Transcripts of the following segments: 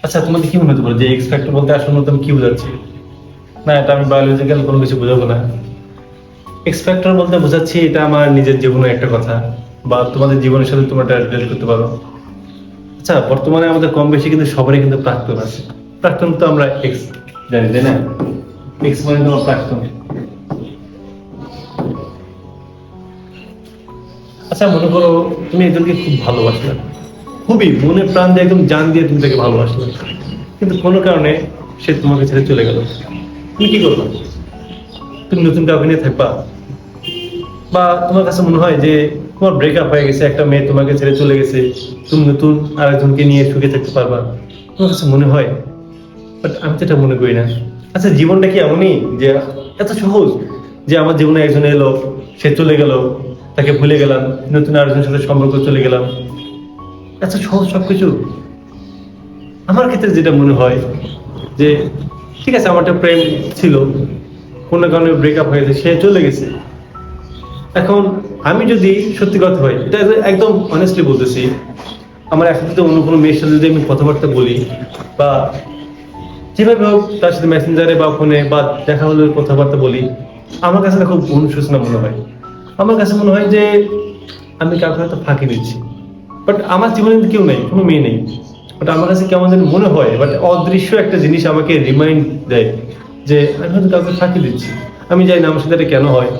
আচ্ছা, তোমাদের কি মনে হতে পারে যে এক্স ফ্যাক্টর বলতে আসলে মূলত আমি কি বোঝাচ্ছি? না, এটা আমি বায়োলজিক্যাল কোনো কিছু বোঝাবো না। এক্স ফ্যাক্টর বলতে বোঝাচ্ছি এটা আমার নিজের জীবনের একটা কথা, বা তোমাদের জীবনের সাথে তোমরা এটা রিলেট করতে পারো। আচ্ছা, বর্তমানে আমাদের কম বেশি কিন্তু সবারই কিন্তু প্রাক্তন আছে। প্রাক্তন তো আমরা এক্স জানি, তাই না? এক্স মানে তোমার প্রাক্তন। আচ্ছা, মনে করো তুমি একজনকে খুব ভালোবাসলে, খুবই মনে প্রাণ দিয়ে একদম জান দিয়ে তুমি তাকে ভালোবাসলে, কিন্তু কোনো কারণে সে তোমাকে ছেড়ে চলে গেল। তুমি কি করবে? তুমি নতুন কাউকে নিয়ে থাকবা? বা তোমার কাছে মনে হয় যে তোমার ব্রেকআপ হয়ে গেছে, একটা মেয়ে তোমাকে ছেড়ে চলে গেছে, তুমি নতুন আরেকজনকে নিয়ে সুখে থাকতে পারবা? তোমার কাছে মনে হয়? বাট আমি তো এটা মনে করি না। আচ্ছা, জীবনটা কি এমনই যে এত সহজ যে আমার জীবনে একজন এলো, সে চলে গেল, তাকে ভুলে গেলাম, নতুন আরেকজনের সাথে সম্পর্ক চলে গেলাম, এত সহজ সবকিছু? আমার ক্ষেত্রে যেটা মনে হয় যে ঠিক আছে, আমার একটা প্রেম ছিল, কোনো কারণে ব্রেকআপ হয়েছে, সে চলে গেছে। এখন আমি যদি সত্যি কথা হয়, এটা একদম অনেস্টলি বলতেছি, আমার এখন যদি অন্য কোনো মেয়ের সাথে যদি আমি কথাবার্তা বলি, বা যেভাবে হোক তার সাথে মেসেঞ্জারে বা ফোনে বা দেখা হলে কথাবার্তা বলি, আমার কাছে না খুব অনুশোচনা মনে হয়। আমার কাছে মনে হয় যে আমি কাউকে হয়তো ফাঁকি দিচ্ছি, বাট আমার জীবনে কিন্তু কেউ নেই, কোনো মেয়ে নেই। বাট আমার কাছে কেমন যেন মনে হয়, বাট অদৃশ্য একটা জিনিস আমাকে রিমাইন্ড দেয় যে আমি হয়তো কাউকে ফাঁকি দিচ্ছি। আমি জানি না আমার সাথে এটা কেন হয়,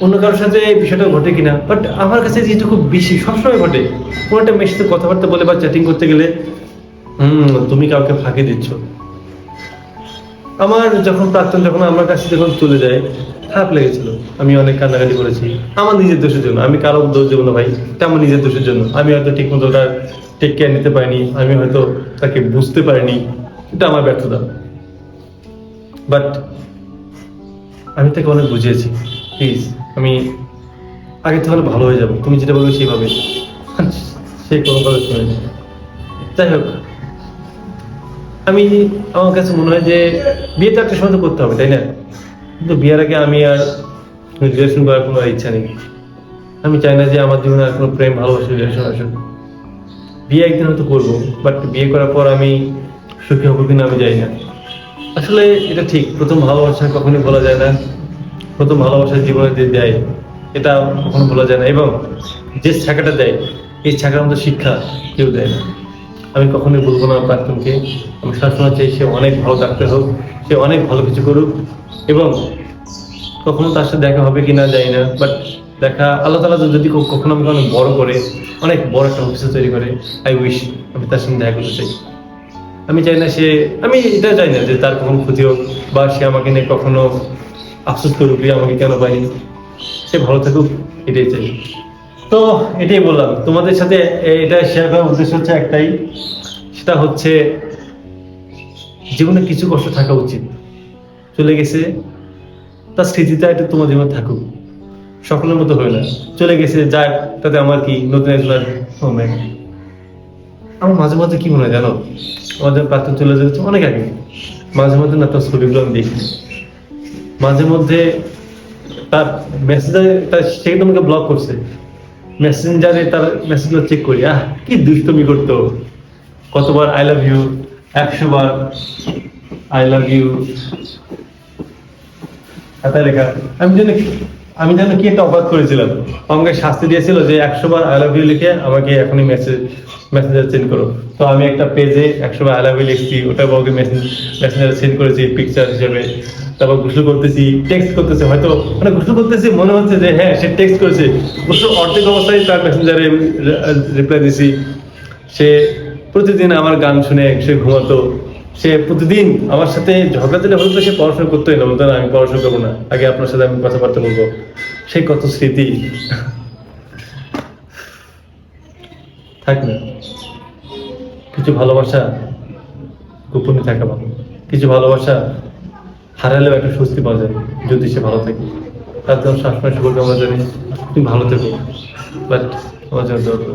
অন্য কারোর সাথে এই বিষয়টা ঘটে কিনা, বাট আমার কাছে যেটা খুব বেশি সবসময় ঘটে। কোনো একটা মেয়ের সাথে কথাবার্তা বলে বা চ্যাটিং করতে গেলে তুমি কাউকে ফাঁকি দিচ্ছ। আমার যখন প্রাক্তন যখন আমার কাছে যখন চলে যায়, খারাপ লেগেছিল, আমি অনেক কান্নাকাটি করেছি। আমার নিজের দোষের জন্য, আমি কারো দোষ দেবো না ভাই, এটা আমার নিজের দোষের জন্য। আমি হয়তো ঠিক মতো ওটা টেক কেয়ার নিতে পারিনি, আমি হয়তো তাকে বুঝতে পারিনি, এটা আমার ব্যর্থতা। বাট আমি তাকে অনেক বুঝিয়েছি, প্লিজ আমি আগে থেকে ভালো হয়ে যাবো, তুমি যেটা বলবে সেইভাবে। সে কোনো কথা শুনেনি। যাই হোক, আমি আমার কাছে মনে হয় যে বিয়ে তো একটা সময় তো করতে হবে, তাই না? কিন্তু বিয়ের আগে আমি আর রিলেশন করার কোনো ইচ্ছা নেই। আমি চাই না যে আমার জীবনে আর কোনো প্রেম ভালোবাসা রিলেশন আসুক। বিয়ে একদিন হয়তো করবো, বাট বিয়ে করার পর আমি সুখী হবো কিনা আমি জানি না। আসলে এটা ঠিক, প্রথম ভালোবাসা কখনোই বলা যায় না। প্রথম ভালোবাসার জীবনে যে দেয়, এটা কখনো বলা যায় না। এবং যে ছাকাটা দেয়, এই ছাকার মতো শিক্ষা কেউ দেয় না। আমি কখনোই বলবো না প্রাক্তনকে, আমি সবসময় চাই সে অনেক ভালো ডাক্তার হোক, সে অনেক ভালো কিছু করুক, এবং কখনো তার সাথে দেখা হবে কিনা জানি না, বাট দেখা আল্লাহ তাআলা যদি কখনো আমাকে অনেক বড় করে, অনেক বড় একটা অফিসার তৈরি করে, আই উইশ আমি তার সঙ্গে দেখা করতে চাই। আমি চাই না সে, আমি এটা চাই না যে তার কখনো ক্ষতি হোক, বা সে আমাকে নিয়ে কখনো আফসোস করুক যে আমাকে কেন পাইনি। সে ভালো থাকুক, এটাই চাই। তো এটাই বললাম তোমাদের সাথে, এটা শেয়ার করার উদ্দেশ্য হচ্ছে একটাই, সেটা হচ্ছে জীবনে কিছু কষ্ট থাকা উচিত। চলে গেছে, তার স্মৃতিটা এটা তোমার জীবনে থাকুক, সকলের মতো হয় না। চলে গেছে যাক, তাতে আমার কি, নতুন একজন আসবে। Oh man, আমার মাঝে মাঝে কি মনে হয় জানো, আমাদের প্রাক্তন চলে যাচ্ছে অনেক আগে, মাঝে মধ্যে না তার ছবিগুলো আমি দেখি, মাঝে মধ্যে তার মেসেঞ্জারে, তার সে তোমাকে ব্লক করছে, মেসেঞ্জারে তার মেসেজগুলো চেক করি, কি দুষ্টমি করতো, কতবার আই লাভ ইউ, 100 বার আই লাভ ইউ খাতায় লেখা। আমি যেন কি একটা অবাক করেছিলাম, আমাকে শাস্তি দিয়েছিল যে 100 বার আই লাভ ইউ লিখে আমাকে এখনই মেসেঞ্জার সেন্ড করো। তো আমি একটা পেজে 100 বার আই লাভ ইউ লিখছি, ওটা ওকে মেসেঞ্জার সেন্ড করেছি পিকচার হিসেবে। তারপর গোসল করতেছি, টেক্সট করতেছে, হয়তো মানে গোসল করতেছি মনে হচ্ছে যে হ্যাঁ সে টেক্সট করেছে, গোসল অর্ধেক অবস্থায় তার মেসেঞ্জারে রিপ্লাই দিছি। সে প্রতিদিন আমার গান শুনে সে ঘুমাতো, সে প্রতিদিন আমার সাথে ঝগড়া দিলে হয়তো সে পড়াশোনা করতোই না, বলতো না আমি পড়াশোনা করবো না, আগে আপনার সাথে আমি কথাবার্তা বলবো। সেই কত স্মৃতি থাক না। কিছু ভালোবাসা গোপনে থাকা ভালো, কিছু ভালোবাসা হারালেও একটা স্বস্তি পাওয়া যায় যদি সে ভালো থাকে। তার জন্য সবসময় শুভকামনা জানি, তুমি ভালো থেকো, বাট আমার জন্য দোয়া করো।